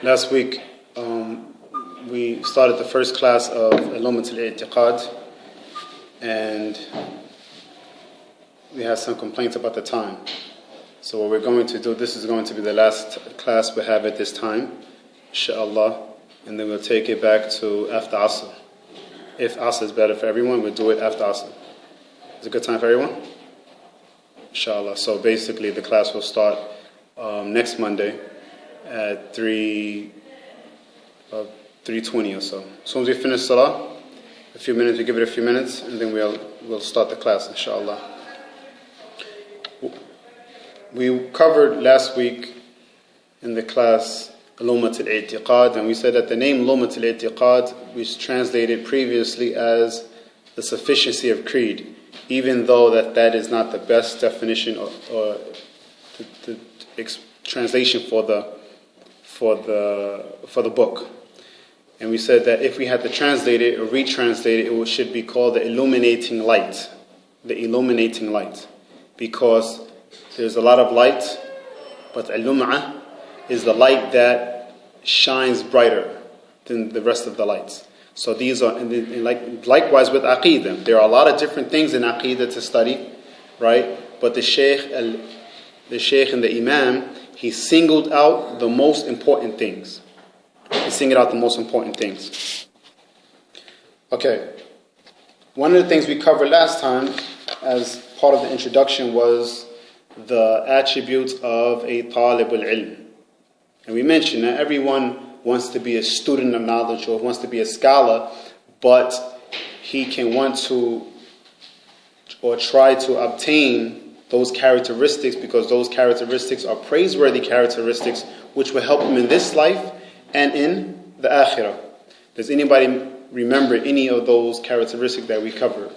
Last week, we started the first class of Al-I'tiqad, and we had some complaints about the time. So what we're going to do, this is going to be the last class we have at this time, inshallah, and then we'll take it back to after Asr. If Asr is better for everyone, we'll do it after Asr. Is it a good time for everyone? Inshallah. So basically the class will start next Monday at 3:20 or so. As soon as we finish Salah, a few minutes, we give it a few minutes, and then we'll start the class, inshallah. We covered last week in the class Al-I'tiqad, and we said that the name Al-I'tiqad was translated previously as the Sufficiency of Creed, even though that is not the best definition or the translation for the book. And we said that if we had to translate it or retranslate it, it should be called the illuminating light. The illuminating light. Because there's a lot of light, but al-lum'ah is the light that shines brighter than the rest of the lights. So these are, and likewise with Aqeedah. There are a lot of different things in Aqeedah to study, right? But the Shaykh and the Imam, he singled out the most important things. Okay. One of the things we covered last time as part of the introduction was the attributes of a talib al-ilm. And we mentioned that everyone wants to be a student of knowledge or wants to be a scholar, but he can want to or try to obtain those characteristics because those characteristics are praiseworthy characteristics which will help him in this life and in the akhirah. Does anybody remember any of those characteristics that we covered?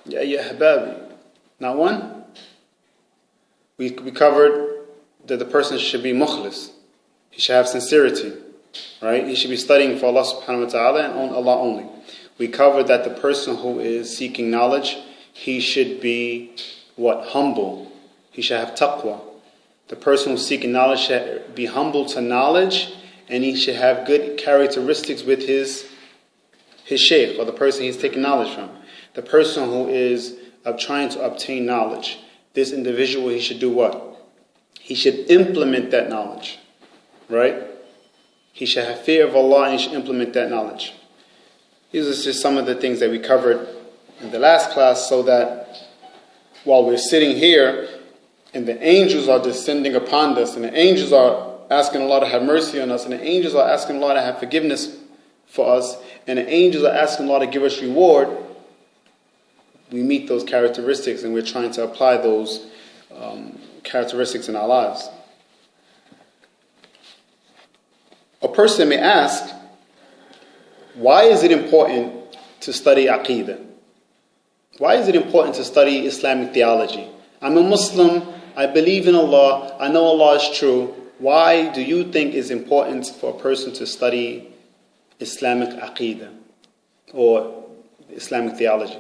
Ya hababi. Not one? We covered that the person should be mukhlis. He should have sincerity. Right? He should be studying for Allah subhanahu wa ta'ala and on Allah only. We covered that the person who is seeking knowledge, he should be humble. He should have taqwa. The person who's seeking knowledge should be humble to knowledge, and he should have good characteristics with his shaykh, or the person he's taking knowledge from. The person who is trying to obtain knowledge, this individual, he should do what? He should implement that knowledge. Right? He should have fear of Allah and he should implement that knowledge. These are just some of the things that we covered in the last class, so that while we're sitting here and the angels are descending upon us and the angels are asking Allah to have mercy on us and the angels are asking Allah to have forgiveness for us and the angels are asking Allah to give us reward, we meet those characteristics and we're trying to apply those characteristics in our lives. A person may ask, why is it important to study Aqeedah? Why is it important to study Islamic theology? I'm a Muslim, I believe in Allah, I know Allah is true. Why do you think it's important for a person to study Islamic Aqeedah or Islamic theology?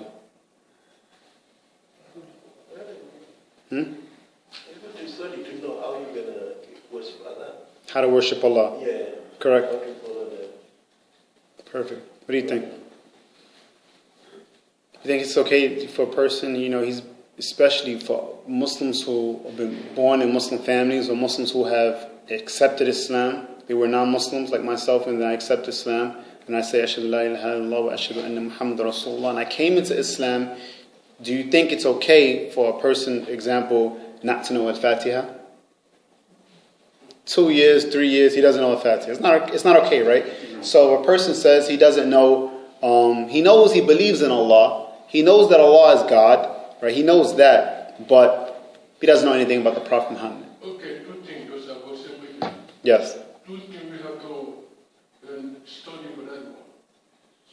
If you study to know how you're going to worship Allah. How to worship Allah. Yeah. Correct. Perfect. What do you think? You think it's okay for a person, he's especially for Muslims who have been born in Muslim families or Muslims who have accepted Islam. They were non-Muslims like myself, and then I accept Islam and I say Ashhadu la ilaha illallah wa ashhadu anna Muhammadan Rasulullah, and I came into Islam. Do you think it's okay for a person, example, not to know Al-Fatiha? 2 years, 3 years, he doesn't know Al-Fatiha. It's not okay, right? So a person says he doesn't know, he knows he believes in Allah, he knows that Allah is God, right? He knows that, but he doesn't know anything about the Prophet Muhammad. Okay, two things. Those are both separate. Yes. Two things we have to study for that one.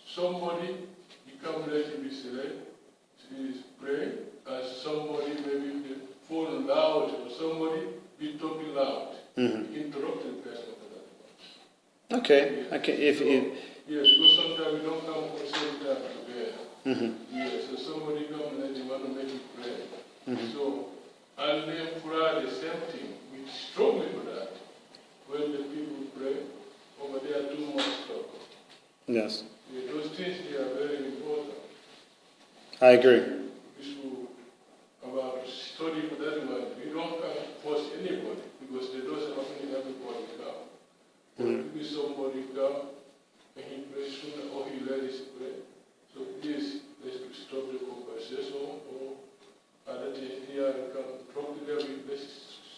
Somebody become late in this is praying, and somebody maybe the phone loud, or somebody be talking loud. Interrupted the person for that. Okay. Yeah. Okay. Yes, because sometimes we don't come for the same time to prayer. Yeah, so somebody come and they want to make it pray. So I name Quran, the same thing. We strongly do that. When the people pray, over there too much talk. Yes. Yeah, those things, they are very important. I agree. We should about study for that one. We don't have to force anybody because there doesn't happen everybody come. But if somebody come and he prays sooner or he let us pray. So please, let's stop the conversation or other things here and come talk to them. Let's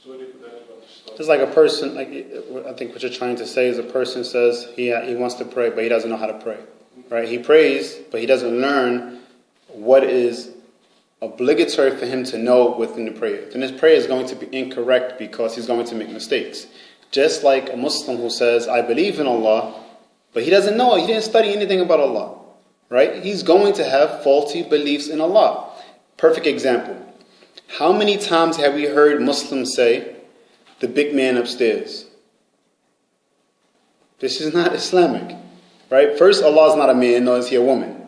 study for that one. It's like a person, like I think what you're trying to say is a person says he wants to pray, but he doesn't know how to pray. Right? He prays, but he doesn't learn what is obligatory for him to know within the prayer. Then his prayer is going to be incorrect because he's going to make mistakes. Just like a Muslim who says, I believe in Allah, but he doesn't know, he didn't study anything about Allah. Right? He's going to have faulty beliefs in Allah. Perfect example. How many times have we heard Muslims say, the big man upstairs? This is not Islamic. Right? First, Allah is not a man, nor is he a woman.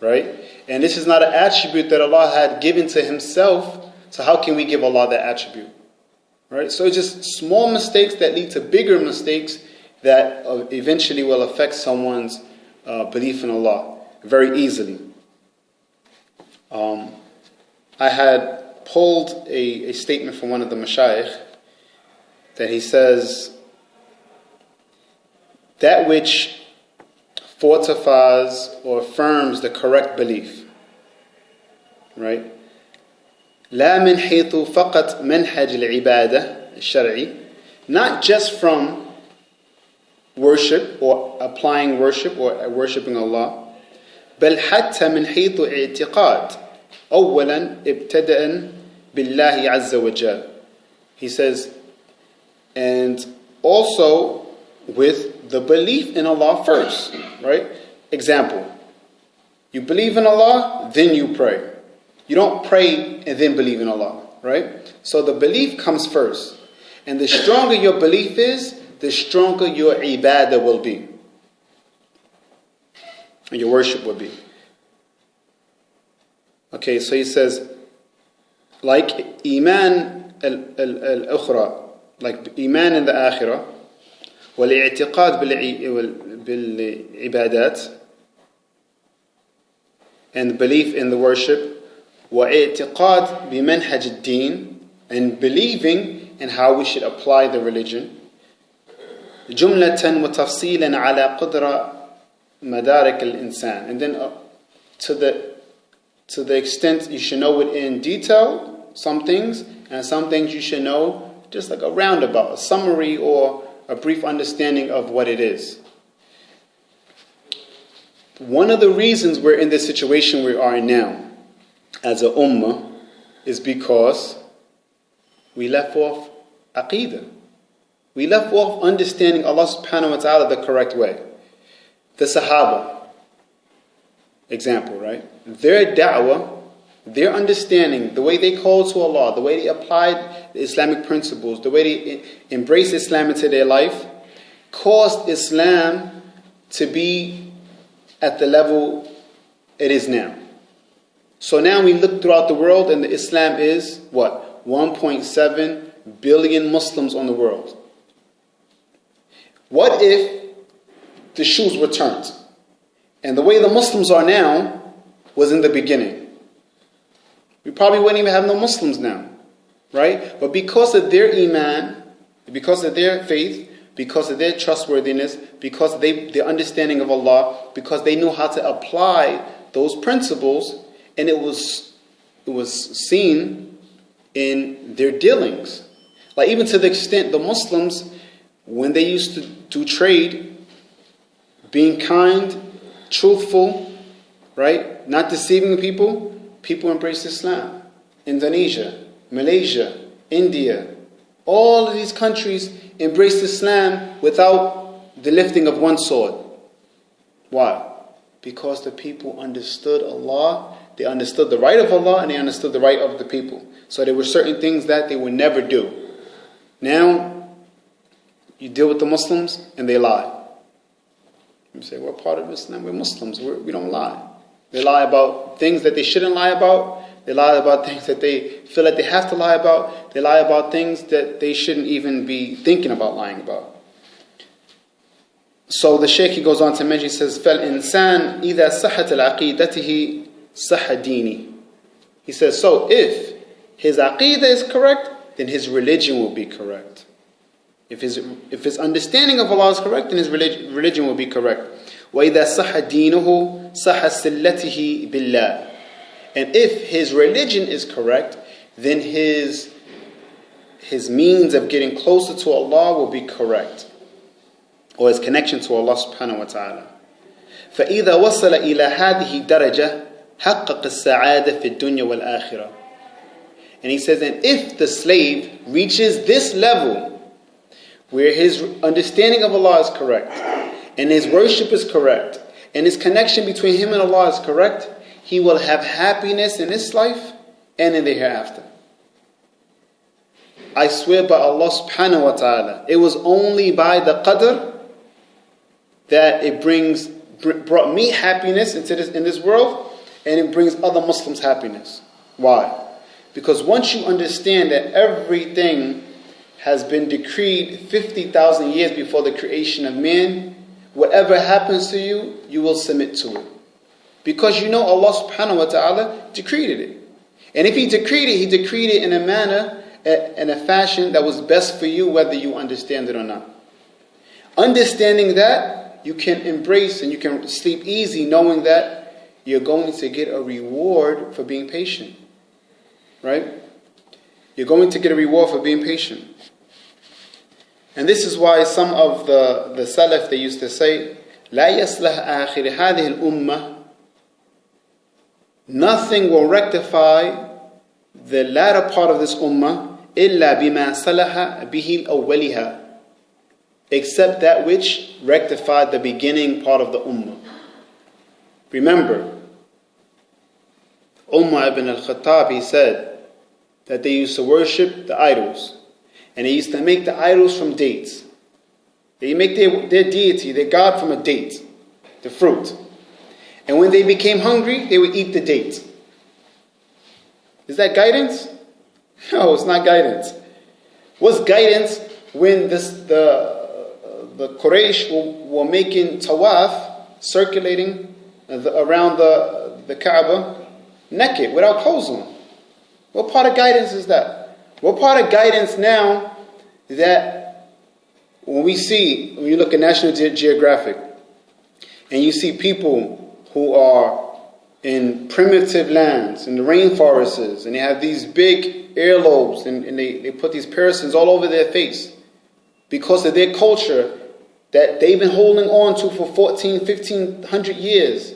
Right? And this is not an attribute that Allah had given to himself. So how can we give Allah that attribute? Right? So it's just small mistakes that lead to bigger mistakes that eventually will affect someone's belief in Allah very easily. I had pulled a statement from one of the mashayikh that he says, that which fortifies or affirms the correct belief, right? لا من حيث فقط منهج العبادة الشرعي, not just from worship or applying worship or worshipping Allah, بل حتى من حيث اعتقاد أولا ابتدأ بالله عز وجل. He says, and also with the belief in Allah first, right? Example, you believe in Allah, then you pray. You don't pray and then believe in Allah, right? So the belief comes first. And the stronger your belief is, the stronger your ibadah will be. And your worship will be. Okay, so he says, like Iman al-Ukhra, like Iman in the Akhirah, والاعتقاد بالعبادات, and belief in the worship, واعتقاد بمنهج الدين, and believing in how we should apply the religion, جملة وتفصيلا على قدرة مدارك الإنسان, and then to the extent you should know it in detail, some things, and some things you should know just like a roundabout, a summary or a brief understanding of what it is. One of the reasons we're in this situation we are in now as a ummah is because we left off aqeedah. We left off understanding Allah subhanahu wa ta'ala the correct way. The Sahaba, example, right? Their da'wah, their understanding, the way they called to Allah, the way they applied the Islamic principles, the way they embraced Islam into their life, caused Islam to be at the level it is now. So now we look throughout the world and the Islam is, what? 1.7 billion Muslims on the world. What if the shoes were turned? And the way the Muslims are now was in the beginning. We probably wouldn't even have no Muslims now. Right? But because of their iman, because of their faith, because of their trustworthiness, because of their understanding of Allah, because they knew how to apply those principles, and it was seen in their dealings. Like even to the extent the Muslims, when they used to do trade, being kind, truthful, right? Not deceiving people embraced Islam. Indonesia, Malaysia, India, all of these countries embraced Islam without the lifting of one sword. Why? Because the people understood Allah, they understood the right of Allah, and they understood the right of the people. So there were certain things that they would never do. Now, you deal with the Muslims and they lie. You say, we're part of Islam, we're Muslims, we don't lie. They lie about things that they shouldn't lie about. They lie about things that they feel like they have to lie about. They lie about things that they shouldn't even be thinking about lying about. So the Shaykh, he goes on to mention, he says, فَالْإِنسَانِ إِذَا صَحَّتْ الْعَقِيدَتِهِ صَحَّ دِينِهِ. He says, so if his aqidah is correct, then his religion will be correct. If his understanding of Allah is correct, then his religion will be correct. وَإِذَا صَحَّ دِينُهُ صَحَّ سِلَّتِهِ بِاللَّهِ. And if his religion is correct, then his means of getting closer to Allah will be correct. Or his connection to Allah subhanahu wa ta'ala. فَإِذَا وَصَلَ إِلَى هَذِهِ دَرَجَةِ حَقَّقَ السَّعَادَةِ فِي الدُّنْيَا وَالْآخِرَةِ. And he says, and if the slave reaches this level, where his understanding of Allah is correct, and his worship is correct, and his connection between him and Allah is correct, he will have happiness in this life and in the hereafter. I swear by Allah subhanahu wa ta'ala, it was only by the qadr that it brought me happiness in this world, and it brings other Muslims happiness. Why? Because once you understand that everything has been decreed 50,000 years before the creation of man, whatever happens to you, you will submit to it. Because you know Allah subhanahu wa ta'ala decreed it. And if He decreed it in a manner, in a fashion that was best for you, whether you understand it or not. Understanding that, you can embrace and you can sleep easy knowing that you're going to get a reward for being patient. Right? You're going to get a reward for being patient. And this is why some of the Salaf, they used to say, لا يصلح آخر هذه الأمة. Nothing will rectify the latter part of this ummah إلا بما صلح به الأولها, except that which rectified the beginning part of the ummah. Remember, Umar ibn al-Khattab, he said that they used to worship the idols. And they used to make the idols from dates. They make their deity, their god, from a date, the fruit. And when they became hungry, they would eat the date. Is that guidance? No, it's not guidance. What's guidance when the Quraysh were making tawaf, circulating around the Kaaba, naked, without clothes on? What part of guidance is that? What part of guidance now that when you look at National Geographic and you see people who are in primitive lands, in the rainforests, and they have these big earlobes and they put these piercings all over their face because of their culture that they've been holding on to for 1,500 years.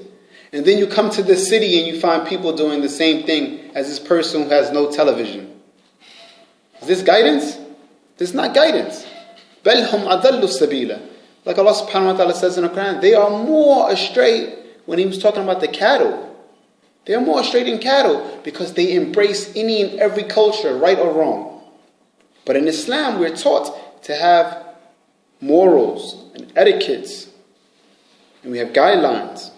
And then you come to the city and you find people doing the same thing as this person who has no television. Is this guidance? This is not guidance. بَلْ هُمْ أَضَلُّ السَّبِيلَ. Like Allah subhanahu wa ta'ala says in the Quran, they are more astray when He was talking about the cattle. They are more astray than cattle because they embrace any and every culture, right or wrong. But in Islam, we're taught to have morals and etiquettes. And we have guidelines.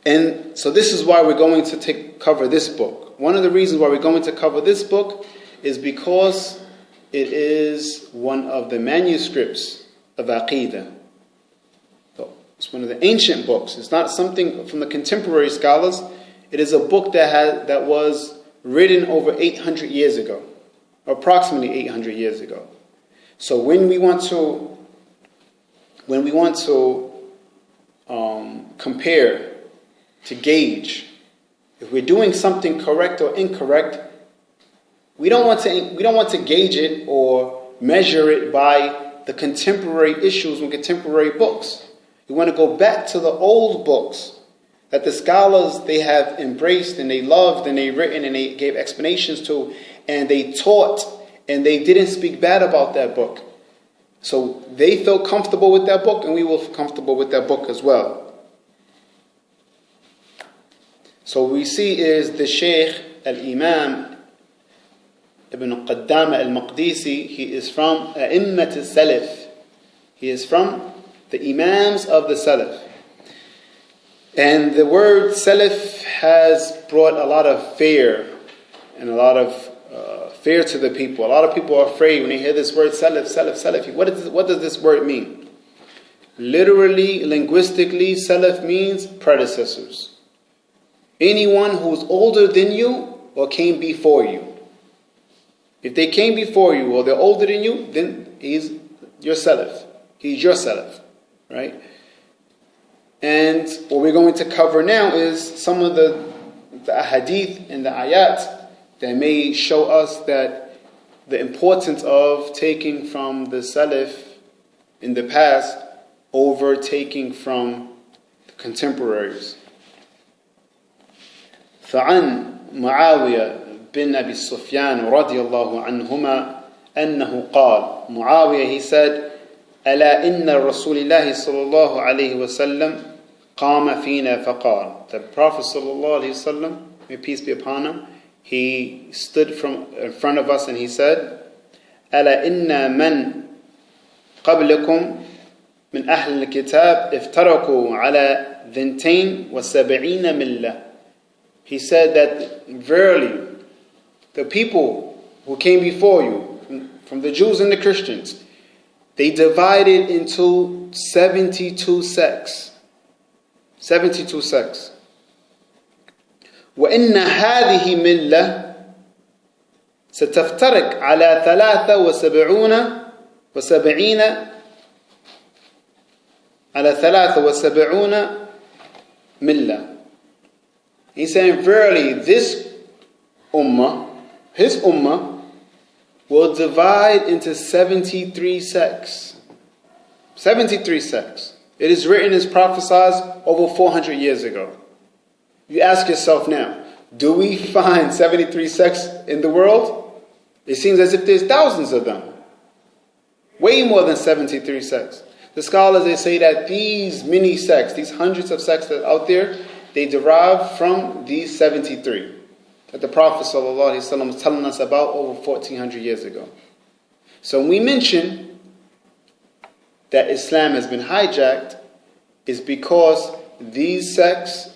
And so this is why we're going to cover this book. One of the reasons why we're going to cover this book is because it is one of the manuscripts of Aqidah. So it's one of the ancient books. It's not something from the contemporary scholars. It is a book that was written over 800 years ago, approximately 800 years ago. So when we want to compare, to gauge if we're doing something correct or incorrect, we don't want to gauge it or measure it by the contemporary issues and contemporary books. We want to go back to the old books that the scholars, they have embraced and they loved and they written and they gave explanations to, and they taught and they didn't speak bad about that book. So they felt comfortable with that book and we will feel comfortable with that book as well. So we see is the Shaykh Al-Imam Ibn Qadamah Al-Maqdisi. He is from A'immat Al-Salaf. He is from the Imams of the Salaf. And the word salaf has brought a lot of fear and a lot of fear to the people. A lot of people are afraid when they hear this word salaf, salaf, salafi. What does this word mean? Literally, linguistically, salaf means predecessors. Anyone who's older than you or came before you. If they came before you or they're older than you, then he's your salaf. He's your salaf, right? And what we're going to cover now is some of the hadith and the ayat that may show us that the importance of taking from the salaf in the past over taking from the contemporaries. فعن معاوية بن أبي سفيان رضي الله عنهما أنه قال, Muawiyah, he said, ألا إن رسول الله صلى الله عليه وسلم قام فينا فقال. The Prophet صلى الله عليه وسلم, may peace be upon him, he stood in front of us and he said, ألا إن من قبلكم من أهل الكتاب افترقوا على 72 ملة. He said that verily the people who came before you, from the Jews and the Christians, they divided into 72 sects. 72 sects. وإن هذه ملة ستفترق على 73 ملة. He's saying, verily, this ummah, his ummah, will divide into 73 sects. 73 sects. It is written as prophesied over 400 years ago. You ask yourself now, do we find 73 sects in the world? It seems as if there's thousands of them. Way more than 73 sects. The scholars, they say that these many sects, these hundreds of sects that are out there, they derive from these 73 that the Prophet ﷺ was telling us about over 1400 years ago. So when we mention that Islam has been hijacked, it's because these sects,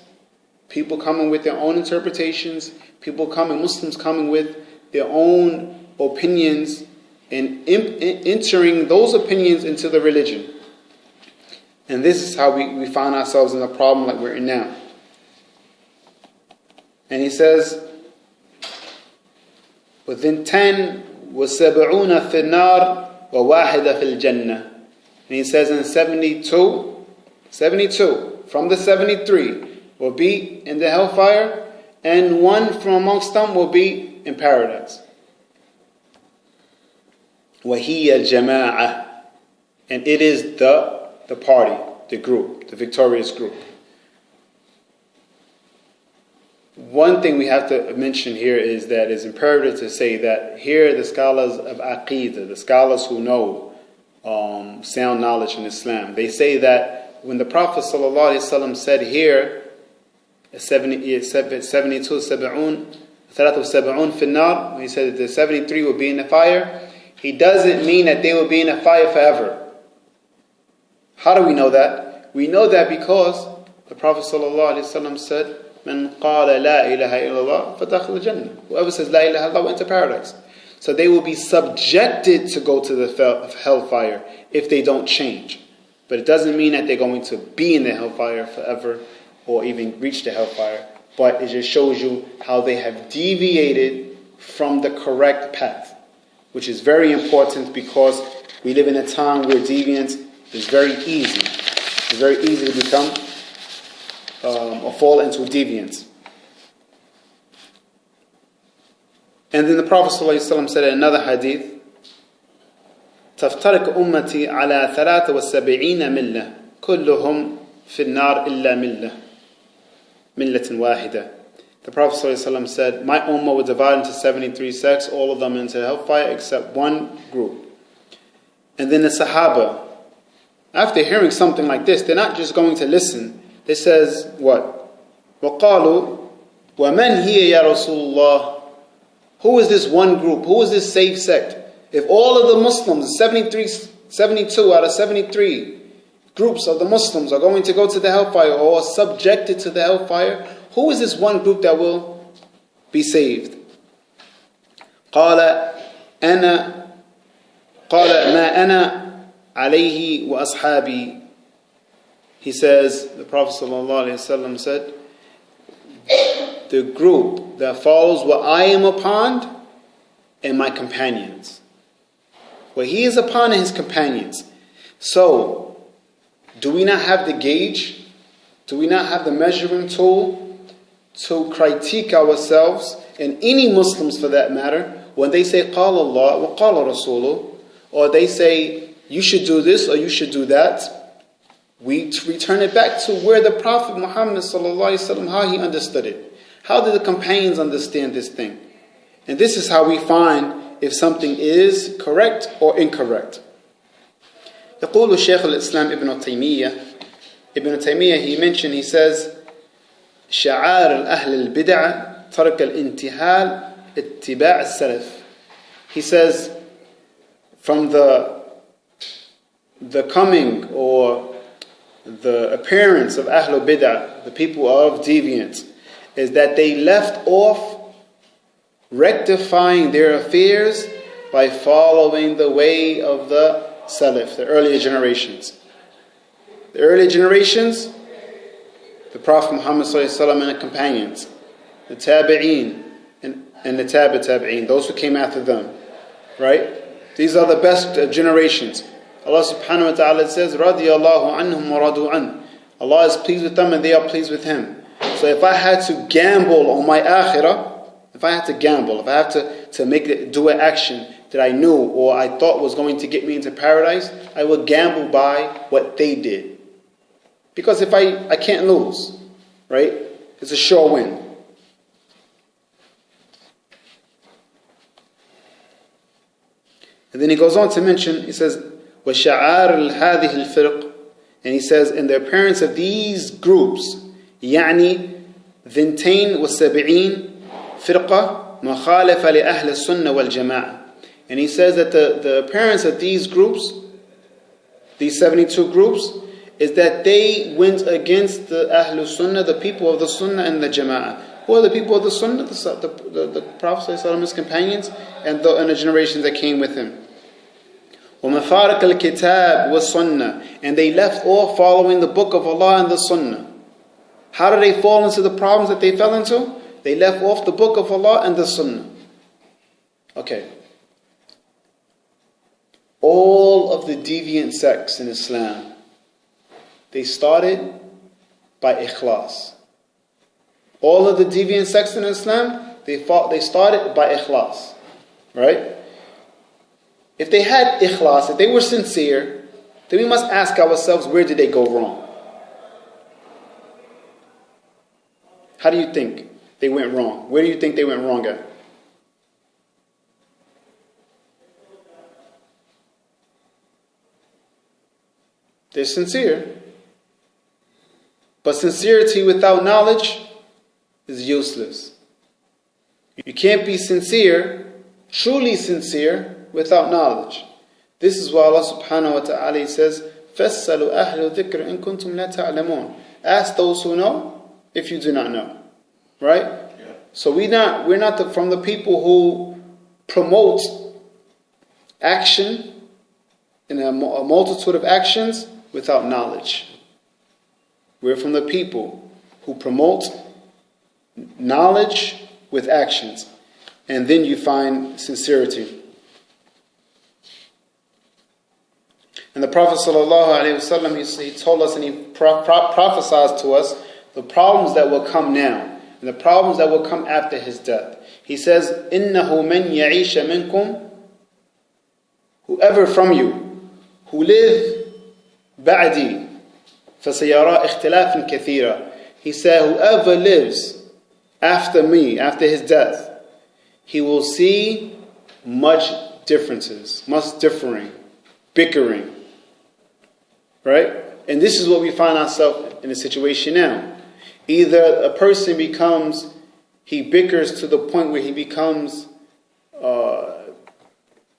people coming with their own interpretations, Muslims coming with their own opinions and entering those opinions into the religion. And this is how we find ourselves in the problem like we're in now. And he says, within 10 وَسَبْعُونَ فِي النَّارِ وَوَاحِدَ فِي الْجَنَّةِ. And he says in 72, from the 73 will be in the hellfire, and one from amongst them will be in paradise. وَهِيَ الْجَمَاعَةِ. And it is the party, the group, the victorious group. One thing we have to mention here is that it's imperative to say that here the scholars of Aqidah, the scholars who know sound knowledge in Islam, they say that when the Prophet ﷺ said here, 72, 73 في النار, when he said that the 73 will be in the fire, he doesn't mean that they will be in the fire forever. How do we know that? We know that because the Prophet ﷺ said, من قال لا إله إلا الله فدخل الجنة. Whoever says La ilaha illallah went to paradise. So they will be subjected to go to the hellfire if they don't change. But it doesn't mean that they're going to be in the hellfire forever or even reach the hellfire. But it just shows you how they have deviated from the correct path, which is very important because we live in a time where deviance is very easy. It's very easy to become or fall into deviance. And then the Prophet ﷺ said in another hadith, تفترق أمتي على 73 ملة كلهم في النار إلا ملة واحدة. The Prophet ﷺ said, my ummah will divide into 73 sects, all of them into hellfire except one group. And then the Sahaba, after hearing something like this, they're not just going to listen. They says what? وَقَالُوا وَمَنْ هِيَ يَا رَسُولُ اللَّهِ. Who is this one group? Who is this safe sect? If all of the Muslims, 72 out of 73, groups of the Muslims are going to go to the hellfire or are subjected to the hellfire, who is this one group that will be saved? قال ما أنا عليه وأصحابي. He says, the Prophet ﷺ said, the group that follows what I am upon and my companions. What he is upon and his companions. So, do we not have the gauge? Do we not have the measuring tool to critique ourselves, and any Muslims for that matter, when they say قال الله وقال رسوله, or they say you should do this or you should do that, we return it back to where the Prophet Muhammad ﷺ, how he understood it. How did the companions understand this thing? And this is how we find if something is correct or incorrect. يقول الشيخ الإسلام ابن تيمية, he mentioned, he says, شعار الأهل البدع ترك الانتحال اتباع السلف. He says, from the coming or the appearance of Ahlul Bid'ah, the people of deviance, is that they left off rectifying their affairs by following the way of the Salaf, the earlier generations. The earlier generations, the Prophet Muhammad ﷺ and the companions, the Tabi'een and the Tabi'een, those who came after them, right? These are the best generations. Allah subhanahu wa ta'ala says, رَضِيَ اللَّهُ عَنْهُمْ وَرَضُوا عَنْهُ. Allah is pleased with them and they are pleased with Him. So if I had to gamble on my akhirah, if I had to do an action that I knew or I thought was going to get me into paradise, I would gamble by what they did. Because if I can't lose, right? It's a sure win. And then he goes on to mention, he says, وَشَعَارِ هَذِهِ الْفِرْقِ, and he says, in the appearance of these groups, يعني ذنتين وسبعين فرقة مخالفة لأهل السنة والجماعة. And he says that the appearance of these groups, these 72 groups, is that they went against the Ahlul Sunnah, the people of the Sunnah and the Jama'ah. Who are the people of the Sunnah? The Prophet ﷺ, his companions, and the generations that came with him. وَمَفَارِقَ الْكِتَابِ وَالسُّنَّةِ, and they left off following the book of Allah and the Sunnah. How did they fall into the problems that they fell into? They left off the book of Allah and the Sunnah. Okay. All of the deviant sects in Islam, they started by ikhlas. All of the deviant sects in Islam, they started by ikhlas. Right? If they had ikhlas, if they were sincere, then we must ask ourselves, where did they go wrong? How do you think they went wrong? Where do you think they went wrong at? They're sincere. But sincerity without knowledge is useless. You can't be sincere, truly sincere, without knowledge. This is why Allah subhanahu wa ta'ala says, فَاسْأَلُوا أَهْلُ الذِّكْرِ إِن كُنْتُمْ لَا تَعْلَمُونَ. Ask those who know, if you do not know. Right? Yeah. So we're not from the people who promote action in a multitude of actions without knowledge. We're from the people who promote knowledge with actions. And then you find sincerity. And the Prophet ﷺ, he told us and he prophesied to us the problems that will come now and the problems that will come after his death. He says, إِنَّهُ مَنْ يَعِيشَ مِنْكُمْ, whoever from you who live بَعْدِي فَسَيَرَى اخْتِلَافًا كَثِيرًا. He said, whoever lives after me, after his death, he will see much differences, much differing, bickering. Right? And this is what we find ourselves in a situation now. Either a person he bickers to the point where he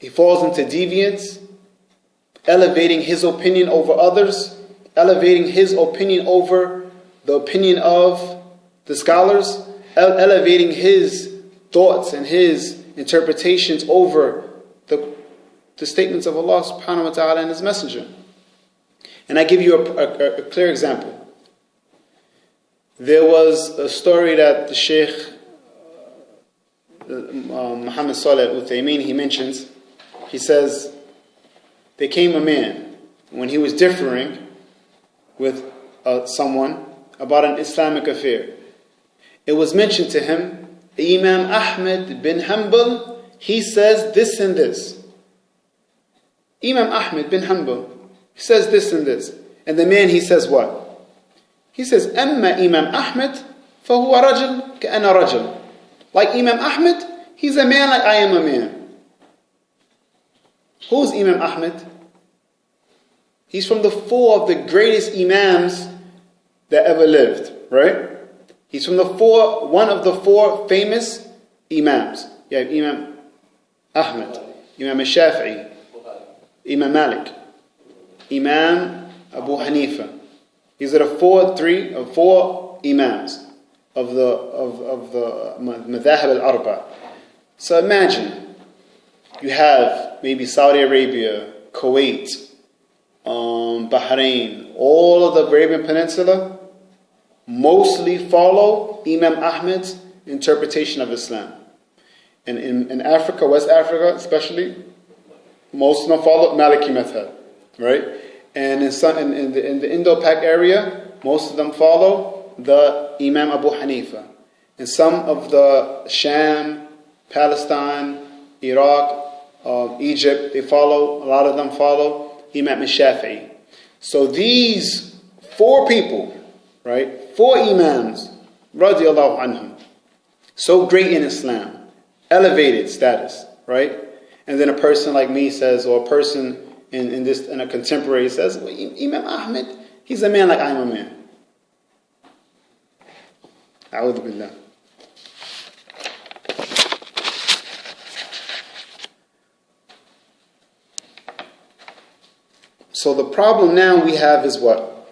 falls into deviance, elevating his opinion over others, elevating his opinion over the opinion of the scholars, elevating his thoughts and his interpretations over the statements of Allah subhanahu wa ta'ala and His Messenger. And I give you a clear example. There was a story that the Shaykh Muhammad Al-Uthaymeen, he mentions. He says, there came a man when he was differing with someone about an Islamic affair. It was mentioned to him, Imam Ahmed bin Hanbal, he says this and this. Imam Ahmed bin Hanbal, he says this and this. And the man, he says what? He says, Amma Imam Ahmed, fahuwa rajul ka'ana rajul. Like Imam Ahmed, he's a man like I am a man. Who's Imam Ahmed? He's from the four of the greatest Imams that ever lived, right? He's from one of the four famous Imams. You have Imam Ahmed, Imam Shafi'i, Imam Malik, Imam Abu Hanifa. These are the four Imams of the Madhahib al-Arba. So imagine, you have maybe Saudi Arabia, Kuwait, Bahrain, all of the Arabian Peninsula mostly follow Imam Ahmed's interpretation of Islam. And in Africa, West Africa especially, most of them follow Maliki Madhab, right? And in the Indo-Pak area, most of them follow the Imam Abu Hanifa. And some of the Sham, Palestine, Iraq, Egypt, a lot of them follow Imam Shafi'i. So these four people, right, four Imams, radiallahu anhum, so great in Islam, elevated status, right? And then a person like me says, or a person in a contemporary says, well, Imam Ahmed, he's a man like I'm a man. A'udhu billah. So the problem now we have is what?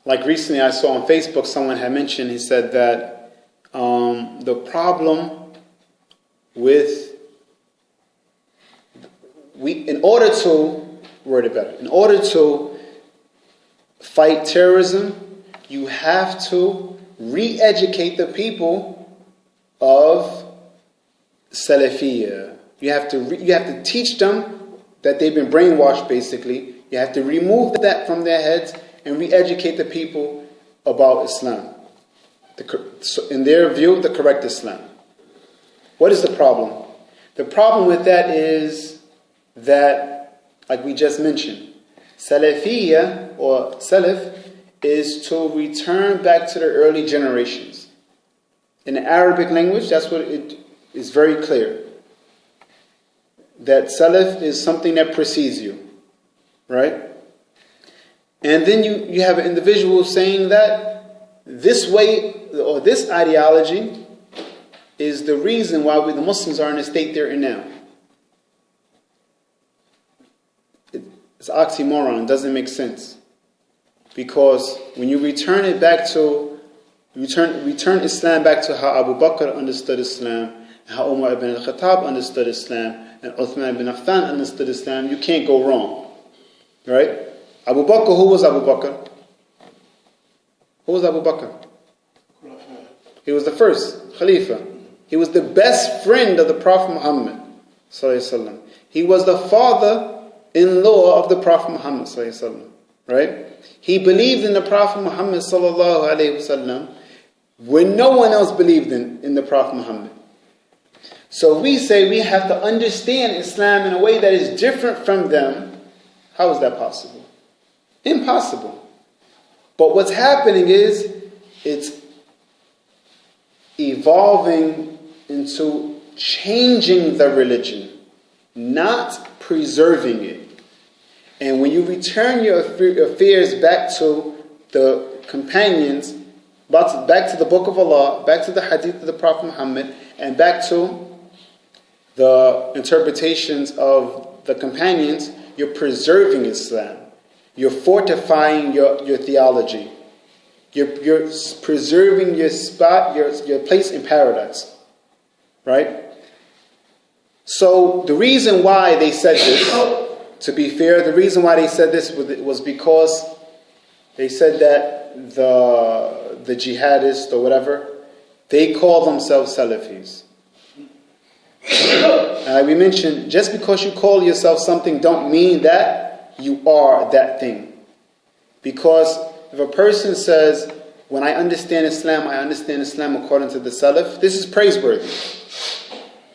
Like recently I saw on Facebook, someone had mentioned, he said that the problem with in order to fight terrorism, you have to re-educate the people of Salafiyya. You have to teach them that they've been brainwashed, basically. You have to remove that from their heads and re-educate the people about Islam. In their view, the correct Islam. What is the problem? The problem with that is that, like we just mentioned, Salafiyya or Salaf is to return back to the early generations. In the Arabic language, that's what it is very clear. That Salaf is something that precedes you, right? And then you have an individual saying that this way or this ideology is the reason why the Muslims are in the state they're in now. It's oxymoron. It doesn't make sense. Because when you return it back to, return Islam back to how Abu Bakr understood Islam, and how Umar ibn al-Khattab understood Islam, and Uthman ibn Affan understood Islam, you can't go wrong. Right? Abu Bakr, who was Abu Bakr? Who was Abu Bakr? He was the first Khalifa. He was the best friend of the Prophet Muhammad sallallahu alaihi wasallam. He was the father-in-law of the Prophet Muhammad sallallahu alaihi wasallam. Right? He believed in the Prophet Muhammad sallallahu alaihi wasallam when no one else believed in the Prophet Muhammad. So we say we have to understand Islam in a way that is different from them. How is that possible? Impossible. But what's happening is it's evolving into changing the religion, not preserving it. And when you return your affairs back to the companions, back to the Book of Allah, back to the Hadith of the Prophet Muhammad, and back to the interpretations of the companions, you're preserving Islam. You're fortifying your theology. You're preserving your spot, your place in paradise. Right? So the reason why they said this, to be fair, the reason why they said this was because they said that the jihadists or whatever, they call themselves Salafis. We mentioned, just because you call yourself something don't mean that you are that thing. Because if a person says, when I understand Islam according to the Salaf, this is praiseworthy.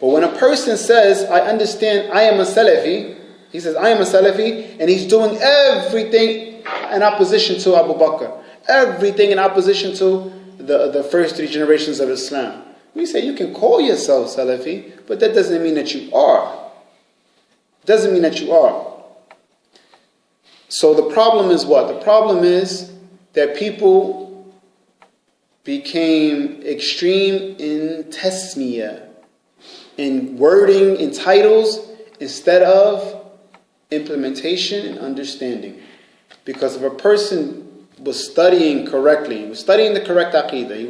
But when a person says, I understand, I am a Salafi, he says, I am a Salafi, and he's doing everything in opposition to Abu Bakr, everything in opposition to the first 3 generations of Islam. We say you can call yourself Salafi, but that doesn't mean that you are. Doesn't mean that you are. So the problem is what? The problem is that people became extreme in tasmiyah, in wording, in titles, instead of implementation and understanding. Because if a person was studying correctly, he was studying the correct aqidah, and he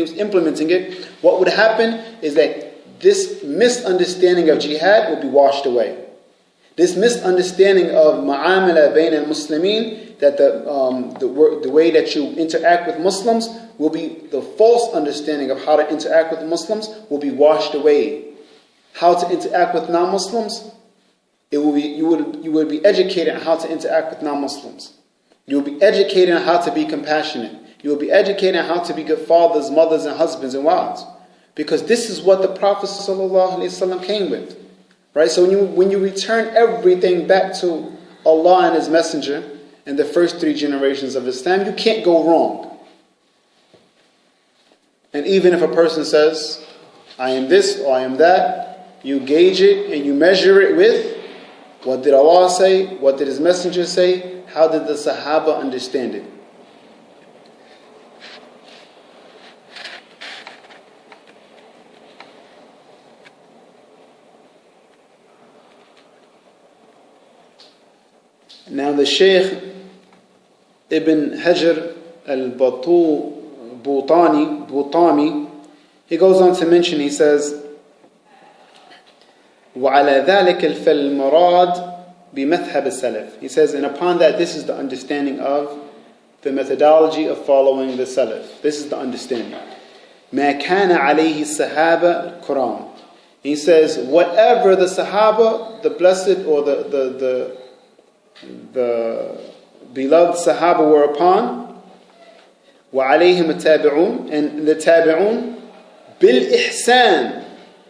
was implementing it, what would happen is that this misunderstanding of jihad would be washed away. This misunderstanding of ma'amala bayn al-muslimin, that the way that you interact with Muslims will be, the false understanding of how to interact with Muslims will be washed away. How to interact with non-Muslims, you would be educated on how to interact with non-Muslims. You will be educated on how to be compassionate. You will be educated on how to be good fathers, mothers, and husbands and wives. Because this is what the Prophet ﷺ came with. Right? So when you return everything back to Allah and His Messenger and the first 3 generations of Islam, you can't go wrong. And even if a person says, I am this or I am that, you gauge it and you measure it with, what did Allah say? What did His Messenger say? How did the Sahaba understand it? Now the Shaykh Ibn Hajar al-Butami, he goes on to mention, he says, وَعَلَى ذَلِكَ الْمُرَادِ بِمَذْهَبِ السَّلَفِ. He says, and upon that, this is the understanding of the methodology of following the Salaf. This is the understanding. مَا كَانَ عَلَيْهِ السَّحَابَ الْكُرَامِ. He says, whatever the Sahaba, the blessed or the beloved Sahaba were upon, وَعَلَيْهِمُ التَّابِعُونَ, and the Tabi'un, بِالْإِحْسَانِ,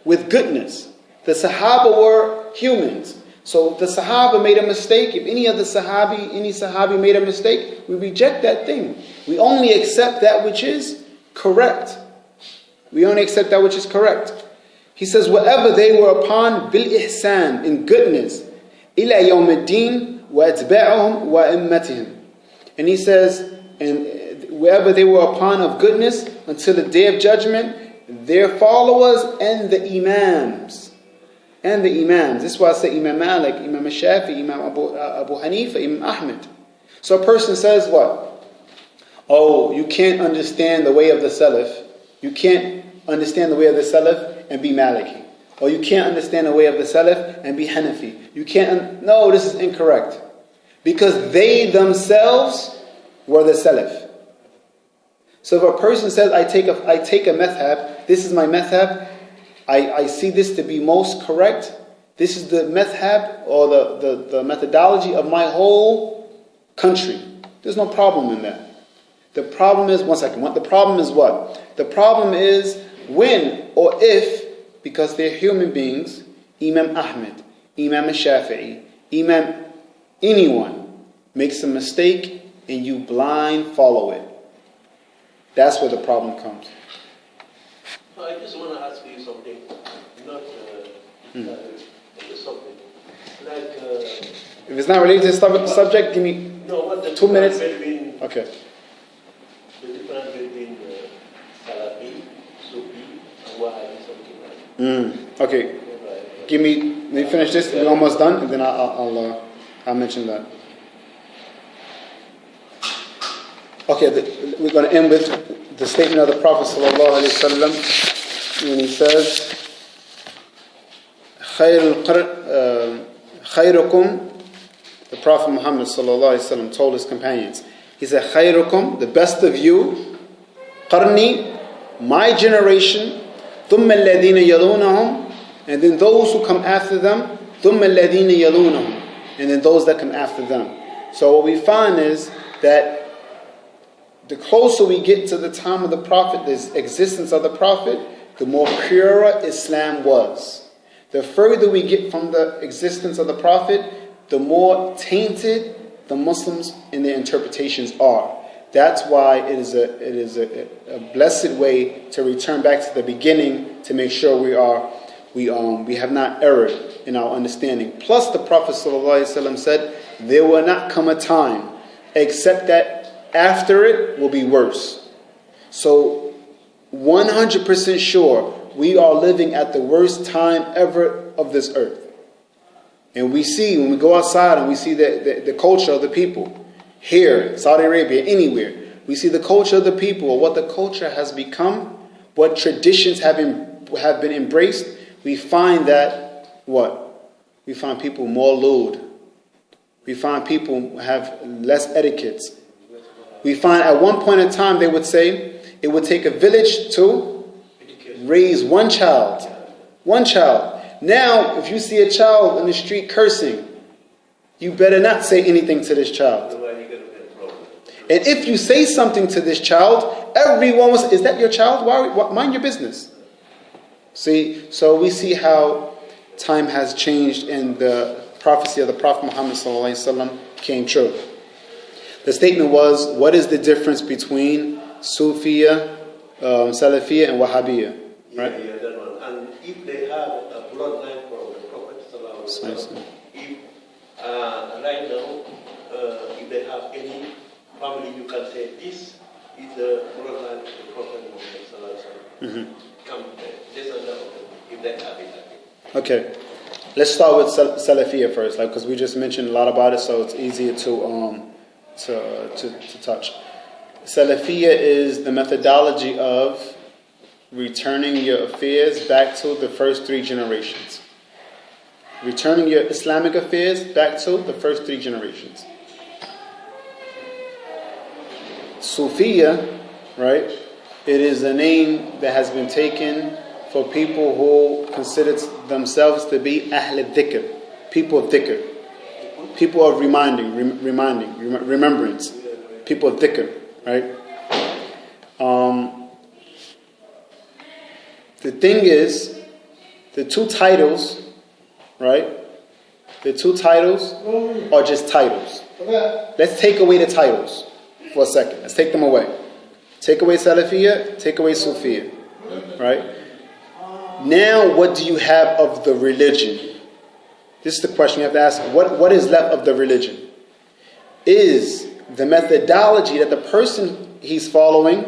with goodness. The Sahaba were humans. So if the Sahaba made a mistake, if any Sahabi made a mistake, we reject that thing. We only accept that which is correct. We only accept that which is correct. He says, whatever they were upon, bil-ihsan, in goodness, ila yawm ad-din wa atba'uhum wa immatihim. And he says, and wherever they were upon of goodness until the day of judgment, their followers and the Imams. And the Imams. This is why I say Imam Malik, Imam Shafi, Imam Abu Hanifa, Imam Ahmed. So a person says what? Oh, you can't understand the way of the Salaf. You can't understand the way of the Salaf and be Maliki. Or you can't understand the way of the Salaf and be Hanafi. You can't. No, this is incorrect. Because they themselves were the Salaf. So if a person says, I take a madhab, this is my madhab, I see this to be most correct, this is the madhab or the methodology of my whole country. There's no problem in that. The problem is, the problem is what? The problem is when or if, because they're human beings, Imam Ahmed, Imam Shafi'i, Imam anyone makes a mistake and you blind follow it. That's where the problem comes. I just want to ask you something, not something. Like, if it's not related to the subject, give me 2 minutes. Okay. The difference between Salafi, Sufi, and Wahhabi, something like that. Okay. Let me finish this. We're almost done, and then I'll mention that. Okay, we're going to end with the statement of the Prophet sallallahu alaihi wasallam when he says, "Khayrukum." The Prophet Muhammad sallallahu alaihi wasallam told his companions, he said, "Khayrukum," the best of you, qarni, my generation, thumma alladhina yalunahum, and then those who come after them, thumma alladhina yalunahum, and then those that come after them. So what we find is that the closer we get to the time of the Prophet, the existence of the Prophet, the more purer Islam was. The further we get from the existence of the Prophet, the more tainted the Muslims in their interpretations are. That's why it is a blessed way to return back to the beginning to make sure we have not erred in our understanding. Plus, the Prophet ﷺ said, "There will not come a time except that after it will be worse." So, 100% sure we are living at the worst time ever of this earth. And we see, when we go outside and we see the culture of the people, here, Saudi Arabia, anywhere, we see the culture of the people, or what the culture has become, what traditions have been embraced. We find that, what? We find people more lewd. We find people have less etiquettes. We find at one point in time they would say it would take a village to raise one child. One child. Now, if you see a child in the street cursing, you better not say anything to this child. And if you say something to this child, everyone will say, "Is that your child? Why mind your business." See, so we see how time has changed and the prophecy of the Prophet Muhammad ﷺ came true. The statement was, what is the difference between Sufiya, Salafiyya and Wahhabiyya? Right? Yeah, that one. And if they have a bloodline from the Prophet ﷺ, if right now, if they have any family, you can say this is the bloodline of the Prophet Muhammad ﷺ. Come, descendant of them, if they have it. Okay, let's start with Salafiyya first, because we just mentioned a lot about it, so it's easier to touch. Salafiyya is the methodology of returning your affairs back to the first three generations. Returning your Islamic affairs back to the first three generations. Sufiyya, right? It is a name that has been taken for people who consider themselves to be Ahl al-Dhikr, people of dhikr, people of remembrance, people of dhikr, right? The thing is, the two titles, right? The two titles are just titles. Let's take away the titles for a second. Let's take them away. Take away Salafiyya, take away Sufiyya, right? Now, what do you have of the religion? This is the question you have to ask. What is left of the religion? Is the methodology that the person he's following,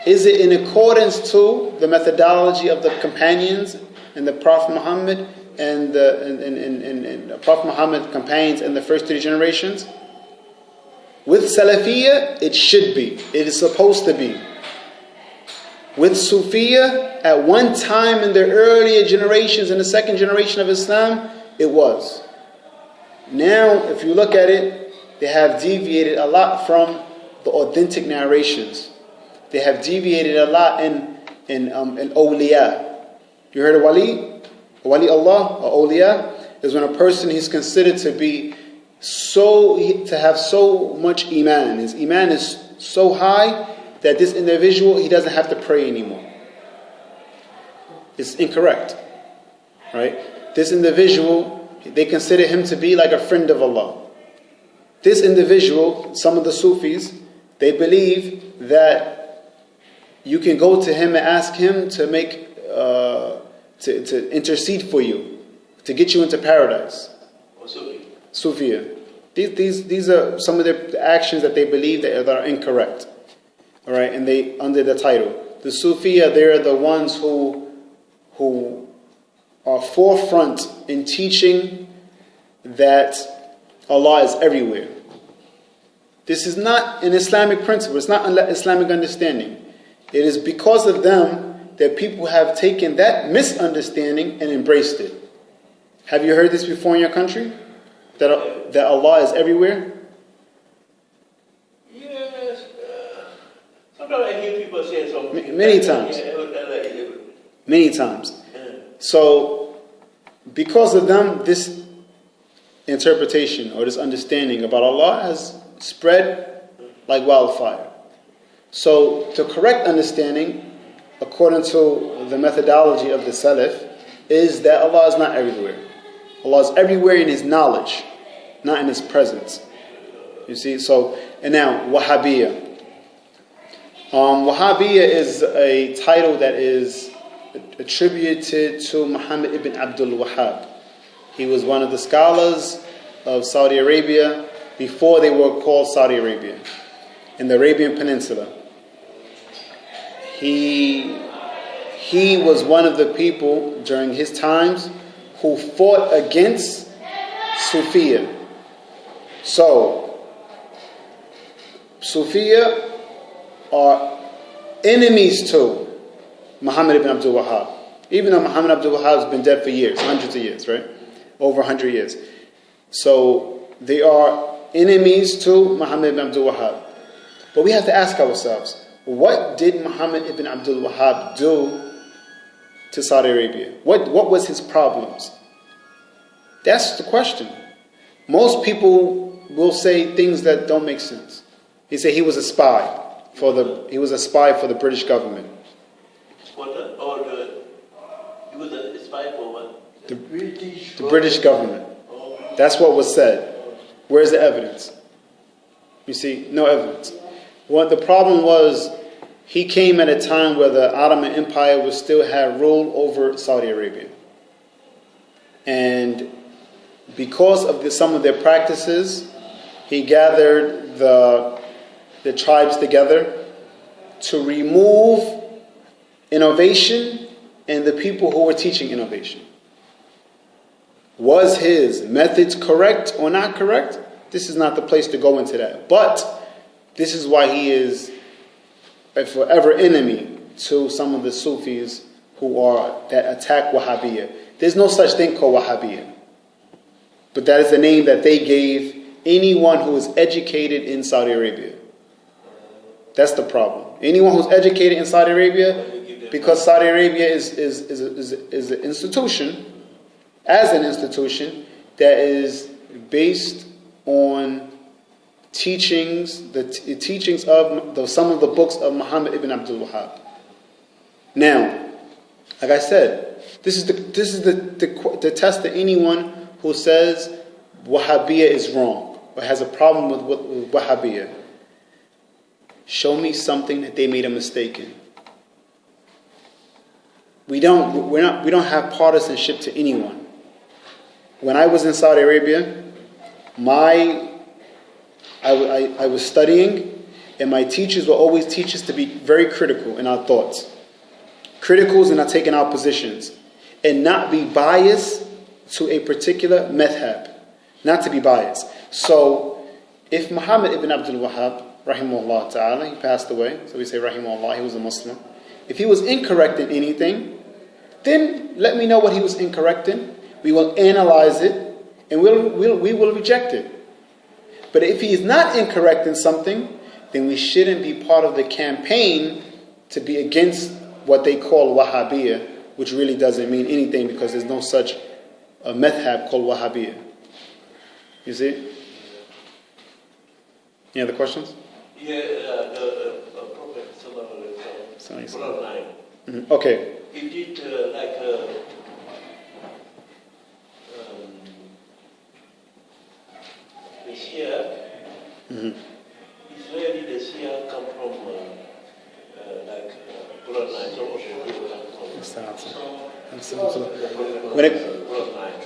is it in accordance to the methodology of the companions and the Prophet Muhammad and the Prophet Muhammad companions in the first three generations? With Salafiyya, it should be. It is supposed to be. With Sufiyya, at one time in the earlier generations, in the second generation of Islam, it was. Now, if you look at it, they have deviated a lot from the authentic narrations. They have deviated a lot in awliya. You heard of wali? Wali Allah, or awliya, is when a person is considered to have so much iman. His iman is so high that this individual, he doesn't have to pray anymore. It's incorrect, right? This individual, they consider him to be like a friend of Allah. This individual, some of the Sufis, they believe that you can go to him and ask him to to intercede for you, to get you into paradise. Sufiyya. These are some of the actions that they believe that are incorrect. All right, and they under the title. The Sufiyya, they're the ones who are forefront in teaching that Allah is everywhere. This is not an Islamic principle. It's not an Islamic understanding. It is because of them that people have taken that misunderstanding and embraced it. Have you heard this before in your country? That Allah is everywhere? Yes. Sometimes I hear people say something. Many times. Many times. So, because of them, this interpretation or this understanding about Allah has spread like wildfire. So, the correct understanding, according to the methodology of the Salaf, is that Allah is not everywhere. Allah is everywhere in His knowledge, not in His presence. You see, so, and now, Wahhabiyya. Wahhabiyya is a title that is attributed to Muhammad ibn Abdul Wahhab. He was one of the scholars of Saudi Arabia before they were called Saudi Arabia, in the Arabian Peninsula. He was one of the people during his times who fought against Sufiya. So, Sufiya are enemies to Muhammad ibn Abdul Wahhab. Even though Muhammad Abdul Wahhab has been dead for years, hundreds of years, right? Over 100 years. So, they are enemies to Muhammad ibn Abdul Wahhab. But we have to ask ourselves, what did Muhammad ibn Abdul Wahhab do to Saudi Arabia? What was his problems? That's the question. Most people will say things that don't make sense. He said he was a spy for the British government. He was a spy for what? The British government. That's what was said. Where's the evidence? You see, no evidence. What the problem was, he came at a time where the Ottoman Empire was still had rule over Saudi Arabia. And because of some of their practices, he gathered the tribes together to remove innovation and the people who were teaching innovation. Was his methods correct or not correct? This is not the place to go into that. But this is why he is a forever enemy to some of the Sufis that attack Wahhabiyya. There's no such thing called Wahhabiyya. But that is the name that they gave anyone who is educated in Saudi Arabia. That's the problem. Anyone who's educated in Saudi Arabia, because Saudi Arabia is an institution, as an institution, that is based on teachings, the teachings of some of the books of Muhammad ibn Abdul Wahhab. Now, like I said, this is the test to anyone who says Wahhabiyya is wrong or has a problem with Wahhabiyya. Show me something that they made a mistake in. We don't have partisanship to anyone. When I was in Saudi Arabia, I was studying, and my teachers will always teach us to be very critical in our thoughts. Critical in not taking our positions, and not be biased to a particular madhab. Not to be biased. So, if Muhammad ibn Abdul Wahhab, rahimahullah ta'ala, he passed away, so we say rahimahullah, he was a Muslim. If he was incorrect in anything, then let me know what he was incorrect in. We will analyze it, and we will reject it. But if he is not incorrect in something, then we shouldn't be part of the campaign to be against what they call Wahhabiyya, which really doesn't mean anything because there's no such a madhab called Wahhabiyya. You see? Any other questions? Yeah, the Prophet Sallallahu Alaihi Wasallam. Okay. He did the Shia. Israeli, the Shia come from bloodline.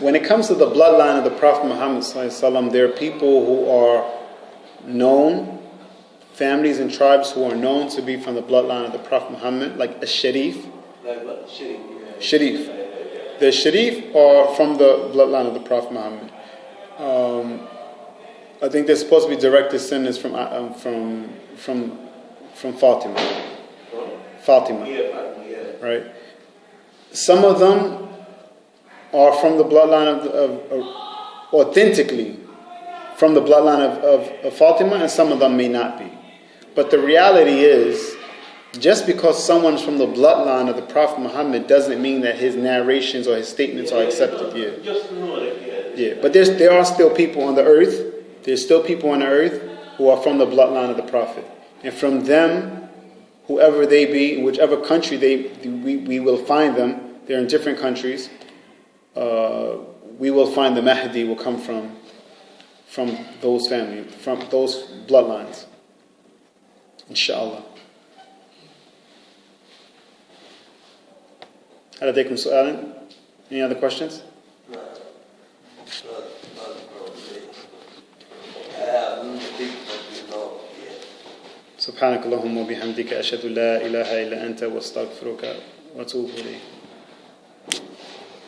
When it comes to the bloodline of the Prophet Muhammad ﷺ, there are people who are known, families and tribes who are known to be from the bloodline of the Prophet Muhammad, like a Sharif. Like what? Sharif. The Sharif are from the bloodline of the Prophet Muhammad. I think they're supposed to be direct descendants from Fatima. Fatima. Yeah. Right? Some of them are from the bloodline of authentically from the bloodline of Fatima, and some of them may not be. But the reality is, just because someone's from the bloodline of the Prophet Muhammad doesn't mean that his narrations or his statements are accepted. Just know that. Yeah. But there are still people on the earth. There's still people on the earth who are from the bloodline of the Prophet, and from them, whoever they be, in whichever country we will find them. They're in different countries. We will find the Mahdi will come from those families, from those bloodlines. Inshallah. هل لديكم سؤال؟ Any other questions? سبحانك اللهم وبحمدك أشهد لا إله إلا أنت واستغفرك وأتوب إليك.